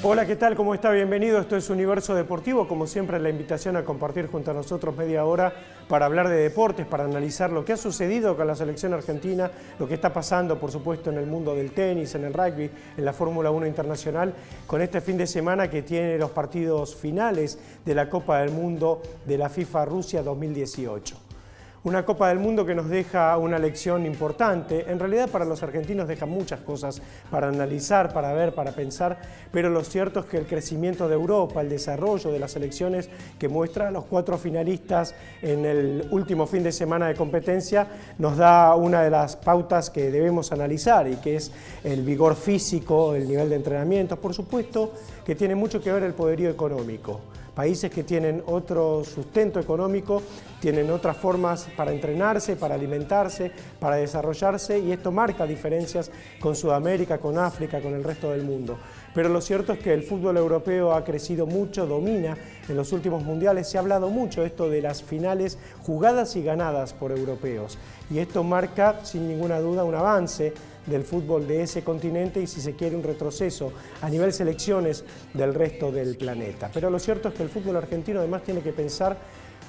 Hola, ¿qué tal? ¿Cómo está? Bienvenido. Esto es Universo Deportivo. Como siempre, la invitación a compartir junto a nosotros media hora para hablar de deportes, para analizar lo que ha sucedido con la selección argentina, lo que está pasando, por supuesto, en el mundo del tenis, en el rugby, en la Fórmula 1 internacional, con este fin de semana que tiene los partidos finales de la Copa del Mundo de la FIFA Rusia 2018. Una Copa del Mundo que nos deja una lección importante. En realidad para los argentinos deja muchas cosas para analizar, para ver, para pensar, pero lo cierto es que el crecimiento de Europa, el desarrollo de las selecciones que muestra a los 4 finalistas en el último fin de semana de competencia, nos da una de las pautas que debemos analizar y que es el vigor físico, el nivel de entrenamiento, por supuesto que tiene mucho que ver el poderío económico. Países que tienen otro sustento económico, tienen otras formas para entrenarse, para alimentarse, para desarrollarse, y esto marca diferencias con Sudamérica, con África, con el resto del mundo. Pero lo cierto es que el fútbol europeo ha crecido mucho, domina en los últimos mundiales. Se ha hablado mucho esto de las finales jugadas y ganadas por europeos, y esto marca sin ninguna duda un avance del fútbol de ese continente y, si se quiere, un retroceso a nivel selecciones del resto del planeta. Pero lo cierto es que el fútbol argentino además tiene que pensar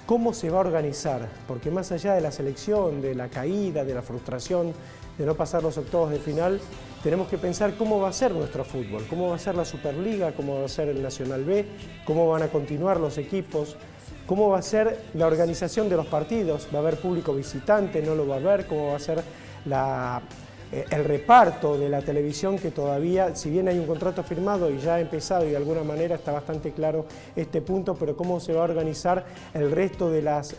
cómo se va a organizar, porque más allá de la selección, de la caída, de la frustración, de no pasar los octavos de final, tenemos que pensar cómo va a ser nuestro fútbol, cómo va a ser la Superliga, cómo va a ser el Nacional B, cómo van a continuar los equipos, cómo va a ser la organización de los partidos, va a haber público visitante, no lo va a haber, cómo va a ser el reparto de la televisión, que todavía, si bien hay un contrato firmado y ya ha empezado y de alguna manera está bastante claro este punto, pero cómo se va a organizar el resto de las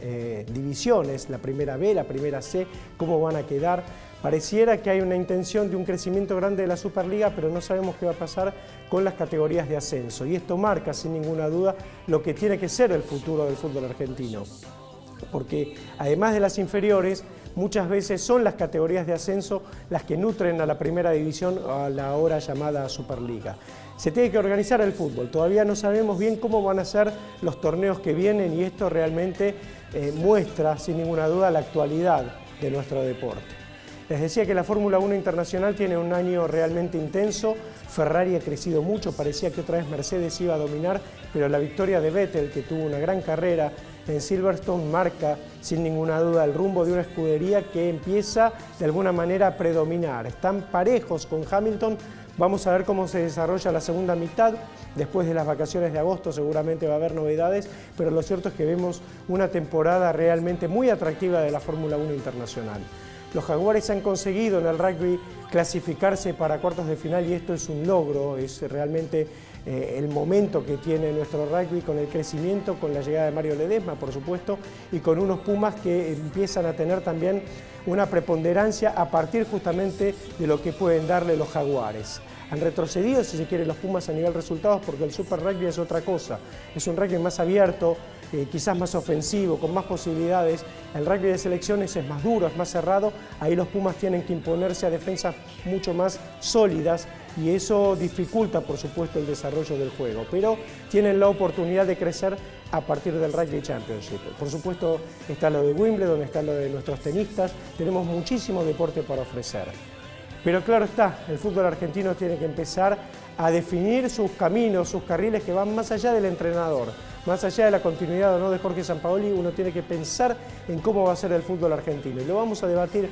divisiones, la primera B, la primera C, cómo van a quedar. Pareciera que hay una intención de un crecimiento grande de la Superliga, pero no sabemos qué va a pasar con las categorías de ascenso, y esto marca sin ninguna duda lo que tiene que ser el futuro del fútbol argentino, porque además de las inferiores, muchas veces son las categorías de ascenso las que nutren a la primera división, a la ahora llamada Superliga. Se tiene que organizar el fútbol, todavía no sabemos bien cómo van a ser los torneos que vienen, y esto realmente muestra sin ninguna duda la actualidad de nuestro deporte. Les decía que la Fórmula 1 internacional tiene un año realmente intenso. Ferrari ha crecido mucho, parecía que otra vez Mercedes iba a dominar, pero la victoria de Vettel, que tuvo una gran carrera en Silverstone, marca sin ninguna duda el rumbo de una escudería que empieza de alguna manera a predominar. Están parejos con Hamilton. Vamos a ver cómo se desarrolla la segunda mitad. Después de las vacaciones de agosto seguramente va a haber novedades, pero lo cierto es que vemos una temporada realmente muy atractiva de la Fórmula 1 internacional. Los Jaguares han conseguido en el rugby clasificarse para cuartos de final, y esto es un logro, es realmente el momento que tiene nuestro rugby, con el crecimiento, con la llegada de Mario Ledesma, por supuesto, y con unos Pumas que empiezan a tener también una preponderancia a partir justamente de lo que pueden darle los Jaguares. Han retrocedido, si se quiere, los Pumas a nivel resultados, porque el Super Rugby es otra cosa, es un rugby más abierto, quizás más ofensivo, con más posibilidades. El rugby de selecciones es más duro, es más cerrado, ahí los Pumas tienen que imponerse a defensas mucho más sólidas, y eso dificulta, por supuesto, el desarrollo del juego, pero tienen la oportunidad de crecer a partir del Rugby Championship. Por supuesto está lo de Wimbledon, está lo de nuestros tenistas, tenemos muchísimo deporte para ofrecer. Pero claro está, el fútbol argentino tiene que empezar a definir sus caminos, sus carriles que van más allá del entrenador, más allá de la continuidad o no de Jorge Sampaoli. Uno tiene que pensar en cómo va a ser el fútbol argentino, y lo vamos a debatir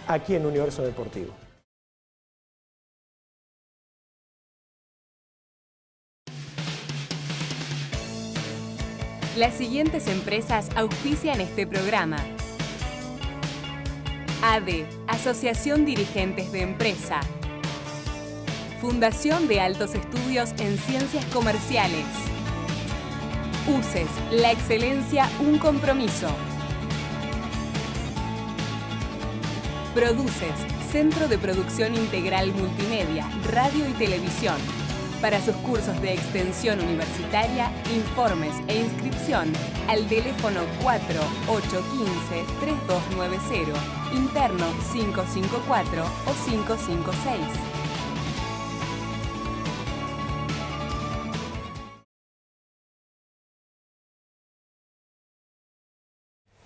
aquí en Universo Deportivo. Las siguientes empresas auspician este programa: ADE, Asociación Dirigentes de Empresa. Fundación de Altos Estudios en Ciencias Comerciales. UCES, la excelencia, un compromiso. Produces, Centro de Producción Integral Multimedia, Radio y Televisión. Para sus cursos de extensión universitaria, informes e inscripción al teléfono 4815-3290, interno 554 o 556.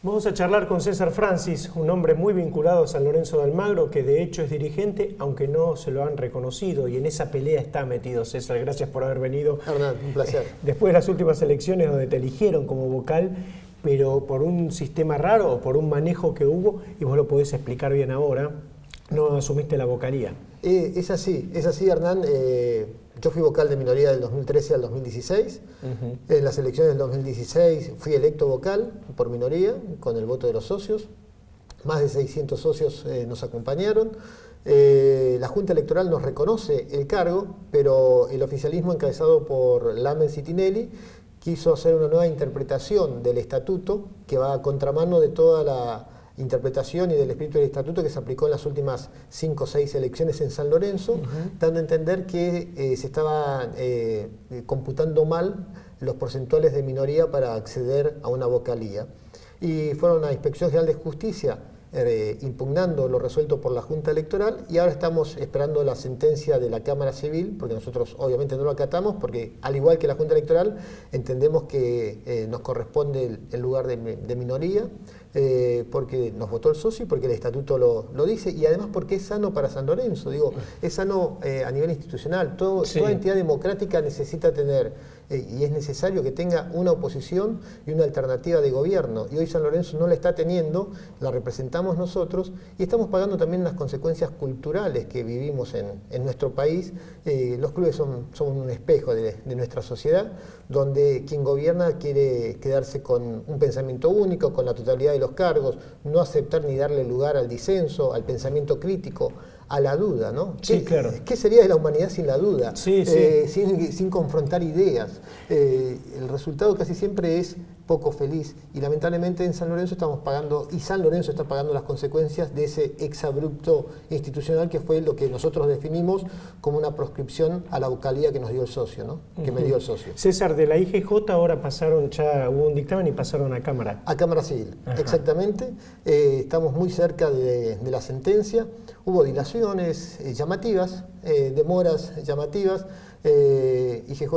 Vamos a charlar con César Francis, un hombre muy vinculado a San Lorenzo de Almagro, que de hecho es dirigente, aunque no se lo han reconocido, y en esa pelea está metido. César, gracias por haber venido. Hernán, un placer. Después de las últimas elecciones donde te eligieron como vocal, pero por un sistema raro o por un manejo que hubo, y vos lo podés explicar bien ahora, no asumiste la vocalía. Es así, Hernán. Yo fui vocal de minoría del 2013 al 2016. En las elecciones del 2016 fui electo vocal por minoría, con el voto de los socios. Más de 600 socios nos acompañaron. La Junta Electoral nos reconoce el cargo, pero el oficialismo encabezado por Lamen Citinelli quiso hacer una nueva interpretación del estatuto que va a contramano de toda la interpretación y del espíritu del estatuto que se aplicó en las últimas 5 o 6 elecciones en San Lorenzo, dando a entender que se estaban computando mal los porcentuales de minoría para acceder a una vocalía. Y fueron a la Inspección General de Justicia impugnando lo resuelto por la Junta Electoral, y ahora estamos esperando la sentencia de la Cámara Civil, porque nosotros obviamente no lo acatamos, porque al igual que la Junta Electoral entendemos que nos corresponde el lugar de minoría, porque nos votó el socio y porque el estatuto lo dice, y además porque es sano para San Lorenzo. Digo, es sano a nivel institucional. Toda entidad democrática necesita tener, y es necesario que tenga una oposición y una alternativa de gobierno, y hoy San Lorenzo no la está teniendo, la representamos nosotros, y estamos pagando también las consecuencias culturales que vivimos en nuestro país. Los clubes son un espejo de nuestra sociedad, donde quien gobierna quiere quedarse con un pensamiento único, con la totalidad de los cargos, no aceptar ni darle lugar al disenso, al pensamiento crítico, a la duda, ¿no? Sí, claro. ¿Qué sería de la humanidad sin la duda? Sí, sí. Sin confrontar ideas. El resultado casi siempre es poco feliz, y lamentablemente en San Lorenzo estamos pagando, y San Lorenzo está pagando las consecuencias de ese exabrupto institucional que fue lo que nosotros definimos como una proscripción a la vocalía que nos dio el socio, ¿no? Que me dio el socio. César, de la IGJ ahora pasaron, ya hubo un dictamen y pasaron a Cámara. A Cámara Civil, Ajá. Exactamente. Estamos muy cerca de la sentencia. Hubo dilaciones llamativas, demoras llamativas. IGJ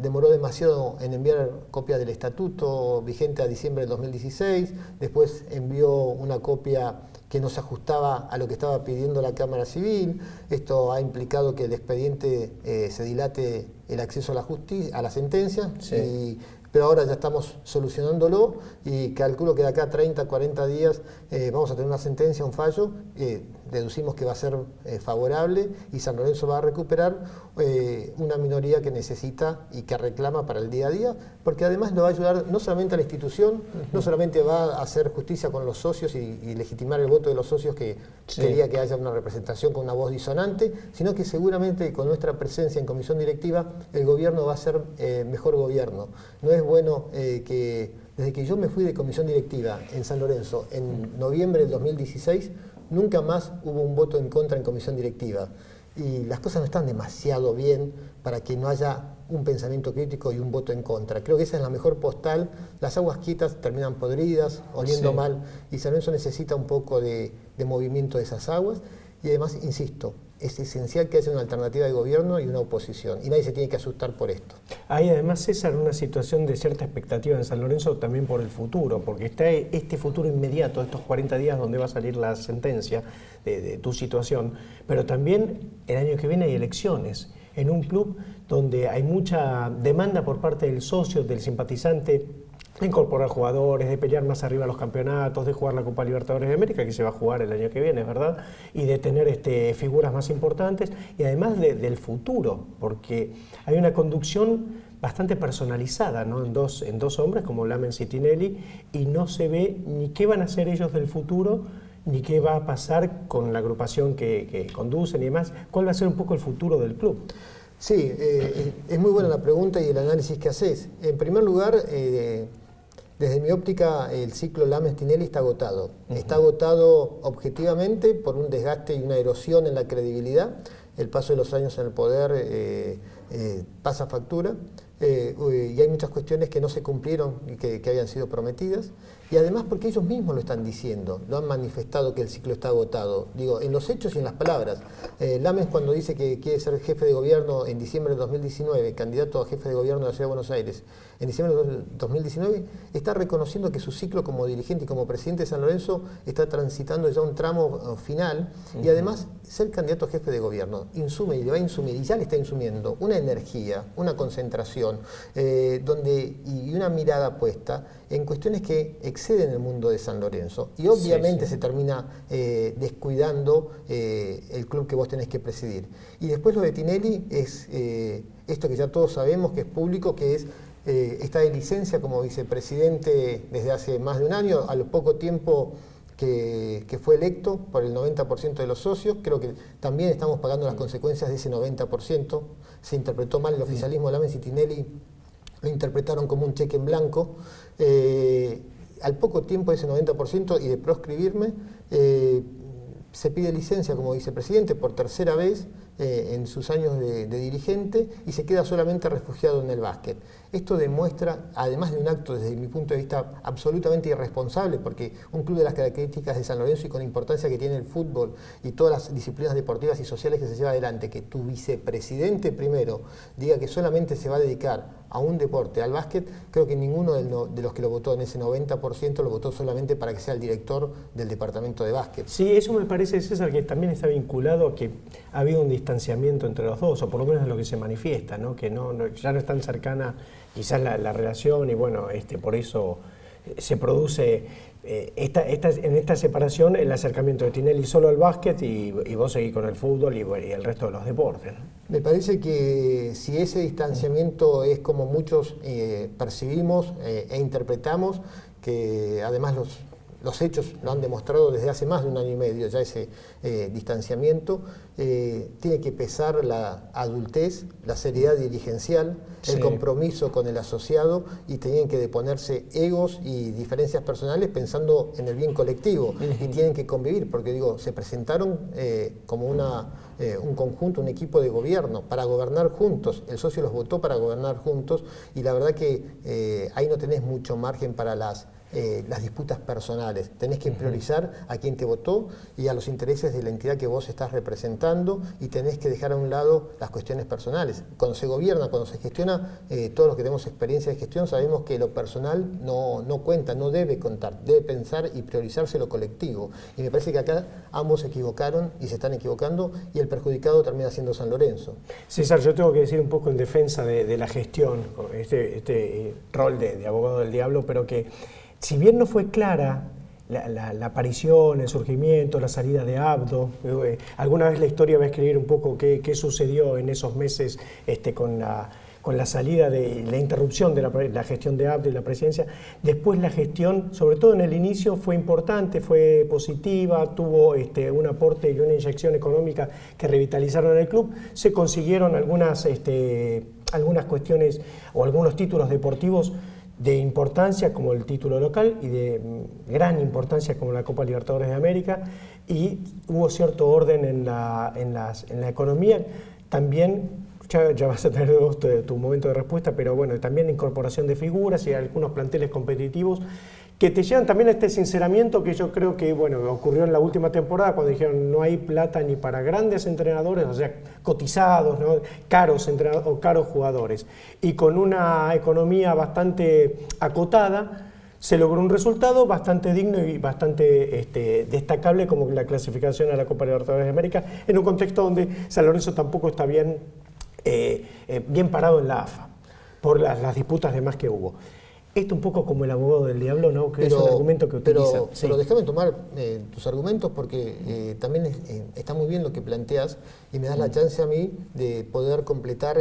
demoró demasiado en enviar copia del estatuto vigente a diciembre del 2016, después envió una copia que no se ajustaba a lo que estaba pidiendo la Cámara Civil. Esto ha implicado que el expediente se dilate el acceso a la justicia, a la sentencia, sí. Pero ahora ya estamos solucionándolo, y calculo que de acá a 30, 40 días vamos a tener una sentencia, un fallo, deducimos que va a ser favorable, y San Lorenzo va a recuperar una minoría que necesita y que reclama para el día a día, porque además lo va a ayudar no solamente a la institución, no solamente va a hacer justicia con los socios y legitimar el voto de los socios que quería que haya una representación con una voz disonante, sino que seguramente con nuestra presencia en comisión directiva el gobierno va a ser mejor gobierno. No es bueno que desde que yo me fui de comisión directiva en San Lorenzo en noviembre del 2016, nunca más hubo un voto en contra en comisión directiva. Y las cosas no están demasiado bien para que no haya un pensamiento crítico y un voto en contra. Creo que esa es la mejor postal. Las aguas quietas terminan podridas, oliendo mal, y San Lorenzo necesita un poco de movimiento de esas aguas. Y además, insisto, es esencial que haya una alternativa de gobierno y una oposición, y nadie se tiene que asustar por esto. Hay además, César, una situación de cierta expectativa en San Lorenzo también por el futuro, porque está este futuro inmediato, estos 40 días donde va a salir la sentencia de tu situación, pero también el año que viene hay elecciones en un club donde hay mucha demanda por parte del socio, del simpatizante, de incorporar jugadores, de pelear más arriba los campeonatos, de jugar la Copa Libertadores de América, que se va a jugar el año que viene, ¿verdad? Y de tener figuras más importantes, y además del futuro, porque hay una conducción bastante personalizada, ¿no? en dos hombres como Lamen Citinelli, y no se ve ni qué van a hacer ellos del futuro, ni qué va a pasar con la agrupación que conducen y demás. ¿Cuál va a ser un poco el futuro del club? Sí, es muy buena la pregunta y el análisis que haces. En primer lugar, desde mi óptica, el ciclo Lamen-Tinelli está agotado. Está agotado objetivamente por un desgaste y una erosión en la credibilidad. el paso de los años en el poder pasa factura. Y hay muchas cuestiones que no se cumplieron y que habían sido prometidas, y además porque ellos mismos lo están diciendo, lo han manifestado que el ciclo está agotado, digo, en los hechos y en las palabras. Lames, cuando dice que quiere ser jefe de gobierno en diciembre de 2019, candidato a jefe de gobierno de la Ciudad de Buenos Aires, en diciembre de 2019, está reconociendo que su ciclo como dirigente y como presidente de San Lorenzo está transitando ya un tramo final, y además ser candidato a jefe de gobierno insume y le va a insumir, y ya le está insumiendo una energía, una concentración, y una mirada puesta en cuestiones que exceden el mundo de San Lorenzo, y obviamente se termina descuidando el club que vos tenés que presidir. Y después lo de Tinelli es esto que ya todos sabemos, que es público, que es está de licencia como vicepresidente desde hace más de un año, a lo poco tiempo que fue electo por el 90% de los socios. Creo que también estamos pagando las consecuencias de ese 90%. Se interpretó mal el oficialismo. Lames y Tinelli lo interpretaron como un cheque en blanco. Al poco tiempo de ese 90% y de proscribirme, se pide licencia como vicepresidente por tercera vez en sus años de dirigente, y se queda solamente refugiado en el básquet. Esto demuestra, además de un acto desde mi punto de vista absolutamente irresponsable, porque un club de las características de San Lorenzo y con la importancia que tiene el fútbol y todas las disciplinas deportivas y sociales que se lleva adelante, que tu vicepresidente primero diga que solamente se va a dedicar a un deporte, al básquet, creo que ninguno de los que lo votó en ese 90% lo votó solamente para que sea el director del departamento de básquet. Sí, eso me parece, César, que también está vinculado a que ha habido un distanciamiento entre los dos, o por lo menos es lo que se manifiesta, ¿no? Que ya no es tan cercana quizás la relación, y bueno, por eso se produce en esta separación el acercamiento de Tinelli solo al básquet y vos seguís con el fútbol y el resto de los deportes, ¿no? Me parece que si ese distanciamiento es como muchos percibimos e interpretamos, que además los hechos lo han demostrado desde hace más de un año y medio, ya ese distanciamiento, tiene que pesar la adultez, la seriedad dirigencial, el compromiso con el asociado, y tienen que deponerse egos y diferencias personales pensando en el bien colectivo, y tienen que convivir, porque digo, se presentaron como un conjunto, un equipo de gobierno para gobernar juntos, el socio los votó para gobernar juntos, y la verdad que ahí no tenés mucho margen para las disputas personales. Tenés que priorizar a quien te votó y a los intereses de la entidad que vos estás representando, y tenés que dejar a un lado las cuestiones personales. Cuando se gobierna, cuando se gestiona, todos los que tenemos experiencia de gestión sabemos que lo personal no cuenta, no debe contar, debe pensar y priorizarse lo colectivo. Y me parece que acá ambos se equivocaron y se están equivocando, y el perjudicado termina siendo San Lorenzo. César, yo tengo que decir un poco en defensa de la gestión, este rol de abogado del diablo, pero que si bien no fue clara la aparición, el surgimiento, la salida de Abdo, alguna vez la historia va a escribir un poco qué sucedió en esos meses con la salida de la interrupción de la gestión de Abdo y la presidencia. Después la gestión, sobre todo en el inicio, fue importante, fue positiva, tuvo un aporte y una inyección económica que revitalizaron el club. Se consiguieron algunas cuestiones o algunos títulos deportivos de importancia, como el título local, y de gran importancia, como la Copa Libertadores de América, y hubo cierto orden en la economía. También, ya vas a tener tu momento de respuesta, pero bueno, también incorporación de figuras y algunos planteles competitivos que te llevan también a este sinceramiento que yo creo que ocurrió en la última temporada, cuando dijeron no hay plata ni para grandes entrenadores, o sea, cotizados, ¿no? Caros entrenadores o caros jugadores. Y con una economía bastante acotada, se logró un resultado bastante digno y bastante destacable, como la clasificación a la Copa Libertadores de América, en un contexto donde San Lorenzo tampoco está bien parado en la AFA, por las disputas de más que hubo. Esto un poco como el abogado del diablo, ¿no? Que es un argumento que utiliza. Pero déjame tomar tus argumentos, porque también está muy bien lo que planteas, y me das la chance a mí de poder completar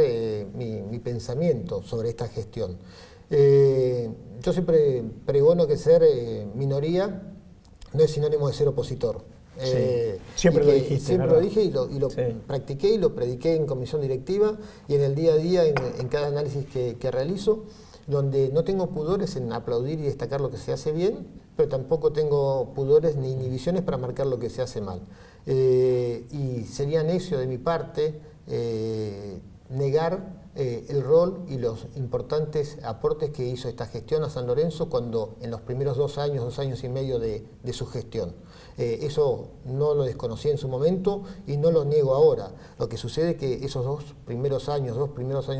mi pensamiento sobre esta gestión. Yo siempre pregono que ser minoría no es sinónimo de ser opositor. Siempre lo dijiste. Siempre lo dije y lo practiqué y lo prediqué en comisión directiva y en el día a día, en cada análisis que realizo, donde no tengo pudores en aplaudir y destacar lo que se hace bien, pero tampoco tengo pudores ni inhibiciones para marcar lo que se hace mal. Y sería necio de mi parte negar el rol y los importantes aportes que hizo esta gestión a San Lorenzo cuando en los primeros 2 años y medio de su gestión. Eso no lo desconocí en su momento y no lo niego ahora. Lo que sucede es que esos 2 primeros años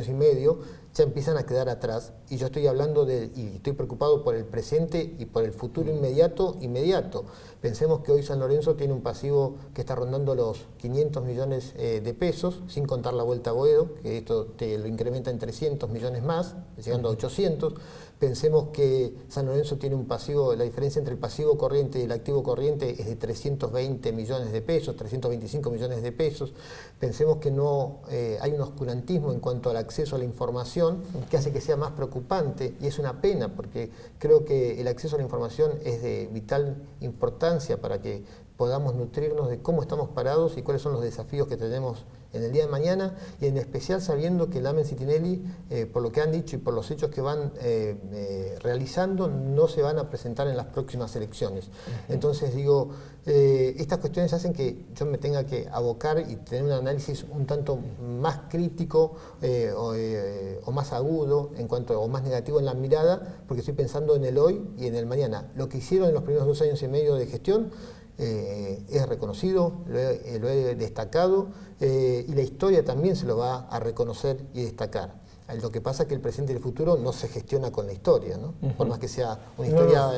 y medio ya empiezan a quedar atrás, y yo estoy hablando y estoy preocupado por el presente y por el futuro inmediato. Pensemos que hoy San Lorenzo tiene un pasivo que está rondando los 500 millones de pesos, sin contar la vuelta a Boedo, que esto te lo incrementa en 300 millones más, llegando a 800. Pensemos que San Lorenzo tiene un pasivo, la diferencia entre el pasivo corriente y el activo corriente es de 320 millones de pesos, 325 millones de pesos. Pensemos que no hay un oscurantismo en cuanto al acceso a la información que hace que sea más preocupante, y es una pena porque creo que el acceso a la información es de vital importancia para que podamos nutrirnos de cómo estamos parados y cuáles son los desafíos que tenemos en el día de mañana, y en especial sabiendo que Lamen Citinelli, por lo que han dicho y por los hechos que van realizando, no se van a presentar en las próximas elecciones. Entonces digo, estas cuestiones hacen que yo me tenga que abocar y tener un análisis un tanto más crítico o más agudo o más negativo en la mirada, porque estoy pensando en el hoy y en el mañana. Lo que hicieron en los primeros 2 años y medio de gestión es reconocido, lo he destacado, y la historia también se lo va a reconocer y destacar. Lo que pasa es que el presente y el futuro no se gestiona con la historia, ¿no? Por más que sea una historia,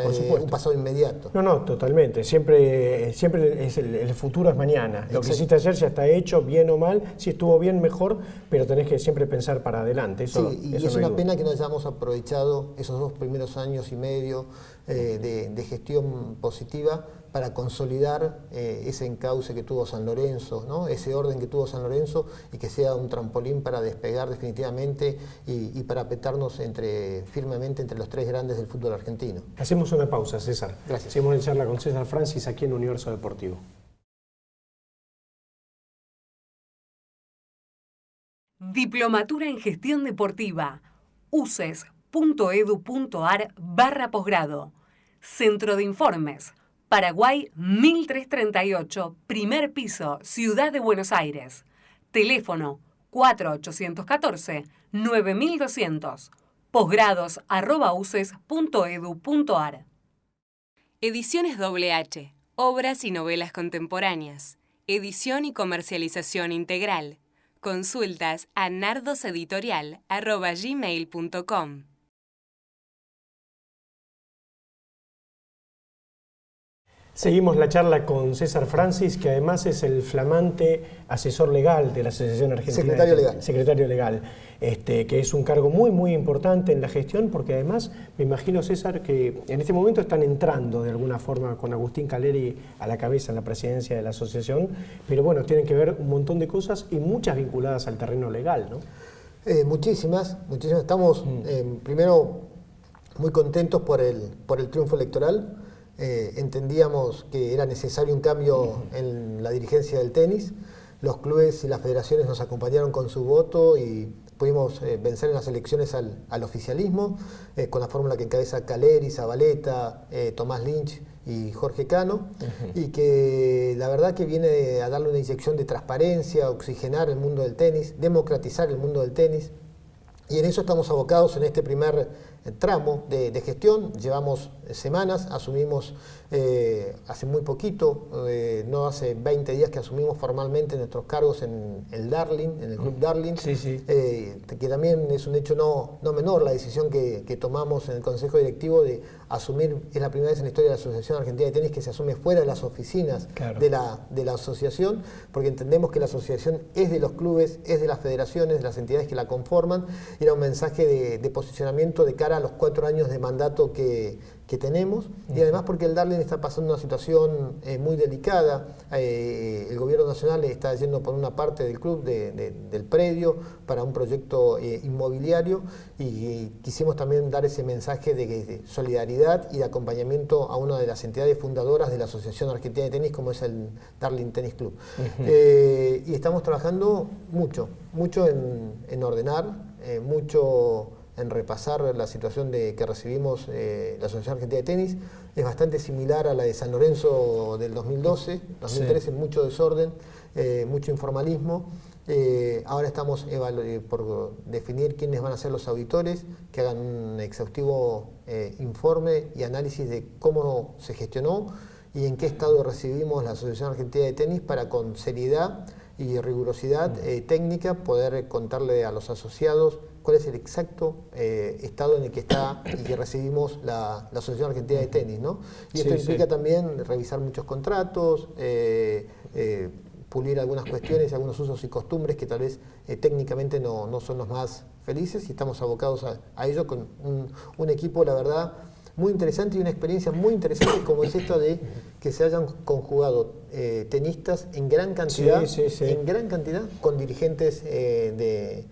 un pasado inmediato. No, totalmente. Siempre es el futuro es mañana. Lo que hiciste ayer ya está hecho, bien o mal. Si estuvo bien, mejor, pero tenés que siempre pensar para adelante. Eso, sí, y es una pena que no hayamos aprovechado esos 2 primeros años y medio de gestión positiva para consolidar ese encauce que tuvo San Lorenzo, ¿no? Ese orden que tuvo San Lorenzo, y que sea un trampolín para despegar definitivamente y para apretarnos firmemente entre los 3 grandes del fútbol argentino. Hacemos una pausa, César. Gracias. Seguimos en charla con César Francis aquí en Universo Deportivo. Diplomatura en Gestión Deportiva. uces.edu.ar/posgrado. Centro de Informes. Paraguay 1338, primer piso, Ciudad de Buenos Aires. Teléfono 4814-9200. Posgrados@uces.edu.ar. Ediciones WH. Obras y novelas contemporáneas. Edición y comercialización integral. Consultas a nardoseditorial@gmail.com. Seguimos la charla con César Francis, que además es el flamante asesor legal de la Asociación Argentina. Secretario legal. Secretario legal, que es un cargo muy, muy importante en la gestión, porque además me imagino, César, que en este momento están entrando de alguna forma con Agustín Caleri a la cabeza en la presidencia de la asociación, pero bueno, tienen que ver un montón de cosas y muchas vinculadas al terreno legal, ¿no? Muchísimas. Estamos, primero, muy contentos por el triunfo electoral. Entendíamos que era necesario un cambio en la dirigencia del tenis. Los clubes y las federaciones nos acompañaron con su voto y pudimos vencer en las elecciones al oficialismo, con la fórmula que encabeza Caleri, Zabaleta, Tomás Lynch y Jorge Cano, y que la verdad que viene a darle una inyección de transparencia, oxigenar el mundo del tenis, democratizar el mundo del tenis. Y en eso estamos abocados en este primer tramo de gestión. Llevamos semanas, asumimos hace muy poquito, no hace 20 días que asumimos formalmente nuestros cargos en el Darling, en el Club Darling, que también es un hecho no menor la decisión que tomamos en el Consejo Directivo de asumir, es la primera vez en la historia de la Asociación Argentina de Tenis que se asume fuera de las oficinas de la asociación, porque entendemos que la asociación es de los clubes, es de las federaciones, de las entidades que la conforman, y era un mensaje de posicionamiento de cara a los 4 años de mandato que tenemos, y además porque el Darling está pasando una situación muy delicada. El gobierno nacional está yendo por una parte del club, del predio, para un proyecto inmobiliario, y quisimos también dar ese mensaje de solidaridad y de acompañamiento a una de las entidades fundadoras de la Asociación Argentina de Tenis, como es el Darling Tennis Club. Y estamos trabajando mucho en ordenar, mucho en repasar la situación que recibimos la Asociación Argentina de Tenis. Es bastante similar a la de San Lorenzo del 2012, 2013, mucho desorden, mucho informalismo. Ahora estamos por definir quiénes van a ser los auditores, que hagan un exhaustivo informe y análisis de cómo se gestionó y en qué estado recibimos la Asociación Argentina de Tenis para con seriedad y rigurosidad técnica poder contarle a los asociados cuál es el exacto estado en el que está y que recibimos la Asociación Argentina de Tenis, ¿no? Y esto implica también revisar muchos contratos, pulir algunas cuestiones, algunos usos y costumbres que tal vez técnicamente no son los más felices, y estamos abocados a ello con un equipo, la verdad, muy interesante y una experiencia muy interesante, como es esto de que se hayan conjugado tenistas en gran cantidad, con dirigentes de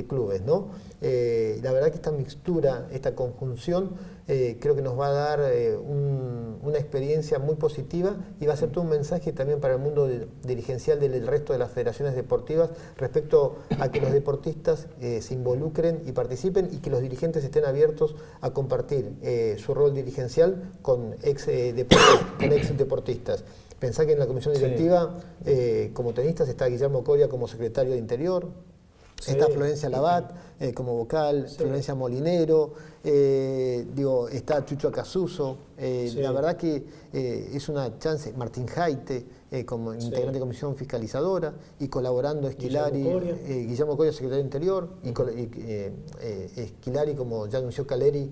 clubes, ¿no? La verdad que esta mixtura, esta conjunción, creo que nos va a dar una experiencia muy positiva y va a ser todo un mensaje también para el mundo dirigencial del resto de las federaciones deportivas respecto a que los deportistas se involucren y participen, y que los dirigentes estén abiertos a compartir su rol dirigencial con ex deportistas. Pensá que en la comisión directiva, como tenistas, está Guillermo Coria como secretario de Interior, está Florencia Labat como vocal, Florencia Molinero, está Chucho Acasuso. La verdad que es una chance. Martín Jaite como integrante de comisión fiscalizadora, y colaborando Guillermo Coria, secretario de Interior, y Esquilari, como ya anunció Caleri,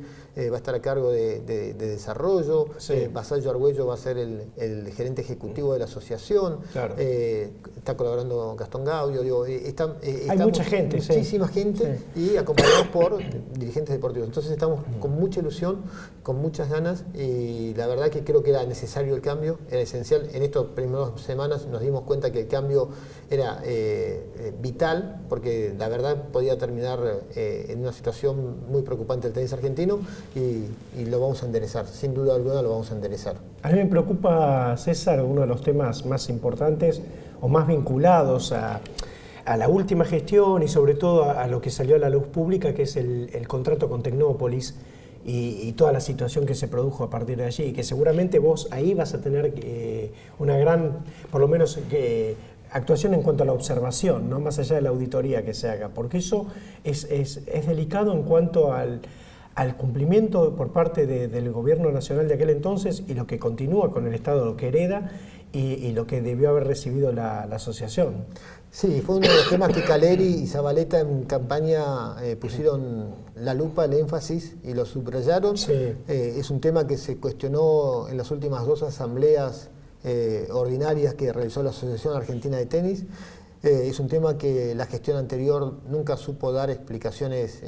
va a estar a cargo de desarrollo. Basallo Argüello va a ser el gerente ejecutivo de la asociación. Está colaborando Gastón Gaudio. Hay mucha gente, muchísima gente, y acompañados por dirigentes deportivos. Entonces estamos con mucha ilusión, con muchas ganas, y la verdad que creo que era necesario el cambio, era esencial. En estas primeras semanas nos dimos cuenta que el cambio era vital, porque la verdad podía terminar en una situación muy preocupante el tenis argentino, y lo vamos a enderezar, sin duda alguna lo vamos a enderezar. A mí me preocupa, César, uno de los temas más importantes o más vinculados a la última gestión, y sobre todo a lo que salió a la luz pública, que es el contrato con Tecnópolis y toda la situación que se produjo a partir de allí, y que seguramente vos ahí vas a tener una gran, por lo menos, actuación en cuanto a la observación, ¿no? Más allá de la auditoría que se haga, porque eso es delicado en cuanto al cumplimiento por parte del gobierno nacional de aquel entonces, y lo que continúa con el Estado, lo que hereda, y lo que debió haber recibido la asociación. Sí, fue uno de los temas que Caleri y Zabaleta en campaña pusieron la lupa, el énfasis, y lo subrayaron. Es un tema que se cuestionó en las últimas 2 asambleas ordinarias que realizó la Asociación Argentina de Tenis. Es un tema que la gestión anterior nunca supo dar explicaciones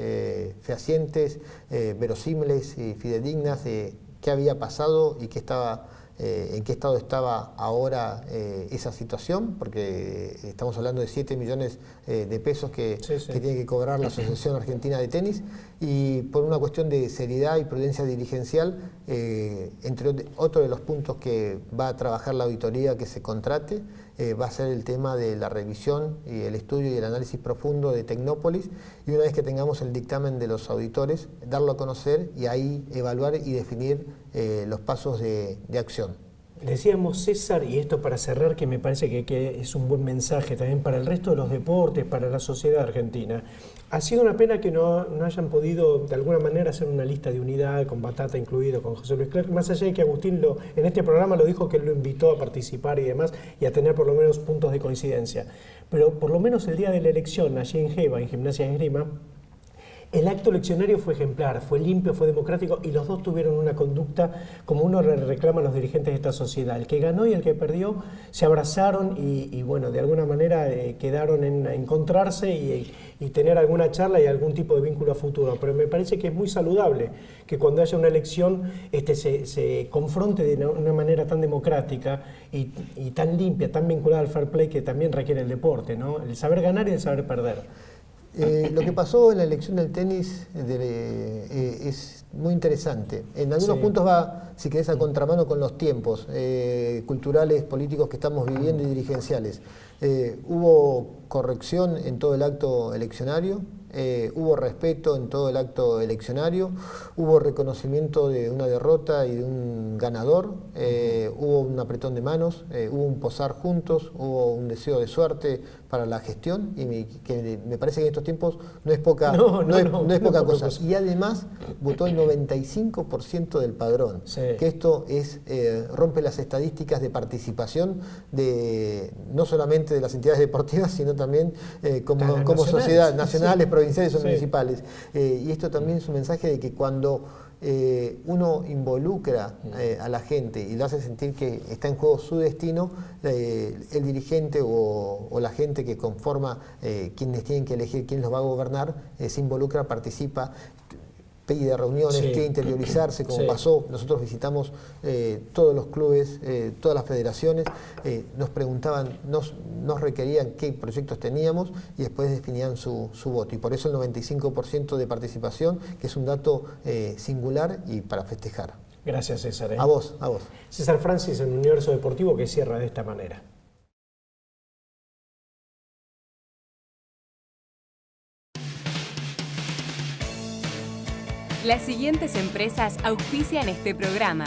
fehacientes, verosímiles y fidedignas de qué había pasado y en qué estado estaba ahora esa situación, porque estamos hablando de 7 millones de pesos que tiene que cobrar la Asociación Argentina de Tenis, y por una cuestión de seriedad y prudencia dirigencial, entre otro de los puntos que va a trabajar la auditoría que se contrate, va a ser el tema de la revisión y el estudio y el análisis profundo de Tecnópolis, y una vez que tengamos el dictamen de los auditores, darlo a conocer y ahí evaluar y definir los pasos de acción. Decíamos, César, y esto para cerrar, que me parece que es un buen mensaje también para el resto de los deportes, para la sociedad argentina. Ha sido una pena que no hayan podido de alguna manera hacer una lista de unidad, con Batata incluido, con José Luis Clerc, más allá de que Agustín en este programa lo dijo, que él lo invitó a participar y demás, y a tener por lo menos puntos de coincidencia. Pero por lo menos el día de la elección, allí en Geva, en Gimnasia de Esgrima, el acto eleccionario fue ejemplar, fue limpio, fue democrático, y los dos tuvieron una conducta como uno le reclama a los dirigentes de esta sociedad. El que ganó y el que perdió se abrazaron y bueno, de alguna manera quedaron en encontrarse y tener alguna charla y algún tipo de vínculo a futuro. Pero me parece que es muy saludable que cuando haya una elección se confronte de una manera tan democrática y tan limpia, tan vinculada al fair play que también requiere el deporte, ¿no? El saber ganar y el saber perder. Lo que pasó en la elección del tenis es muy interesante. En algunos puntos va, si querés, a contramano con los tiempos culturales, políticos que estamos viviendo y dirigenciales. Hubo corrección en todo el acto eleccionario, hubo respeto en todo el acto eleccionario, hubo reconocimiento de una derrota y de un ganador, hubo un apretón de manos, hubo un posar juntos, hubo un deseo de suerte para la gestión y que me parece que en estos tiempos no es poca, no es poca cosa. Y además votó el 95% del padrón, que esto rompe las estadísticas de participación no solamente de las entidades deportivas, sino también como sociedad, nacionales, provinciales o municipales. Y esto también es un mensaje de que cuando uno involucra a la gente y lo hace sentir que está en juego su destino, el dirigente o la gente que conforma quienes tienen que elegir quién los va a gobernar, se involucra, participa, pide reuniones, quiere interiorizarse, como pasó. Nosotros visitamos todos los clubes, todas las federaciones, nos preguntaban, nos requerían qué proyectos teníamos y después definían su voto. Y por eso el 95% de participación, que es un dato singular y para festejar. Gracias, César. A vos, a vos. César Francis en Universo Deportivo, que cierra de esta manera. Las siguientes empresas auspician este programa: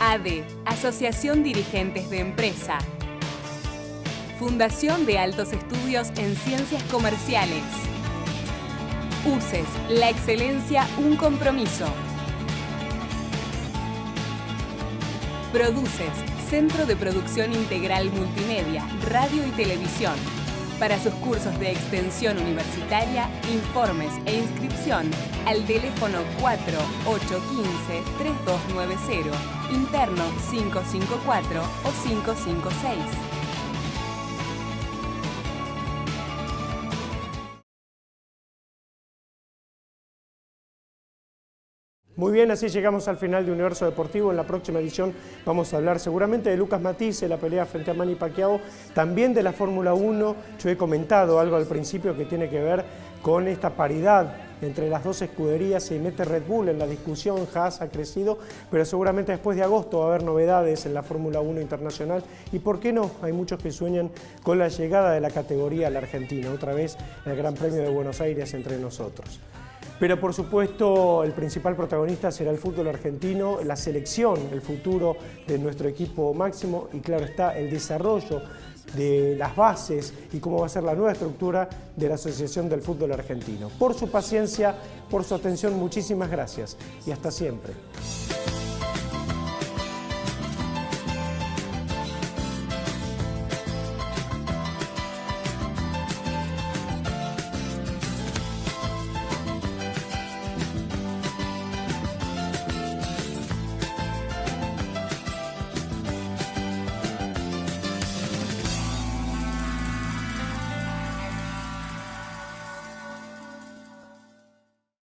ADE, Asociación Dirigentes de Empresa. Fundación de Altos Estudios en Ciencias Comerciales. UCES, la excelencia, un compromiso. Produces, Centro de Producción Integral Multimedia, Radio y Televisión. Para sus cursos de extensión universitaria, informes e inscripción al teléfono 4815-3290, interno 554 o 556. Muy bien, así llegamos al final de Universo Deportivo. En la próxima edición vamos a hablar seguramente de Lucas Matisse, la pelea frente a Manny Pacquiao, también de la Fórmula 1. Yo he comentado algo al principio que tiene que ver con esta paridad entre las dos escuderías. Se mete Red Bull en la discusión, Haas ha crecido, pero seguramente después de agosto va a haber novedades en la Fórmula 1 internacional. Y por qué no, hay muchos que sueñan con la llegada de la categoría a la Argentina, otra vez el Gran Premio de Buenos Aires entre nosotros. Pero por supuesto el principal protagonista será el fútbol argentino, la selección, el futuro de nuestro equipo máximo y claro está el desarrollo de las bases y cómo va a ser la nueva estructura de la Asociación del Fútbol Argentino. Por su paciencia, por su atención, muchísimas gracias y hasta siempre.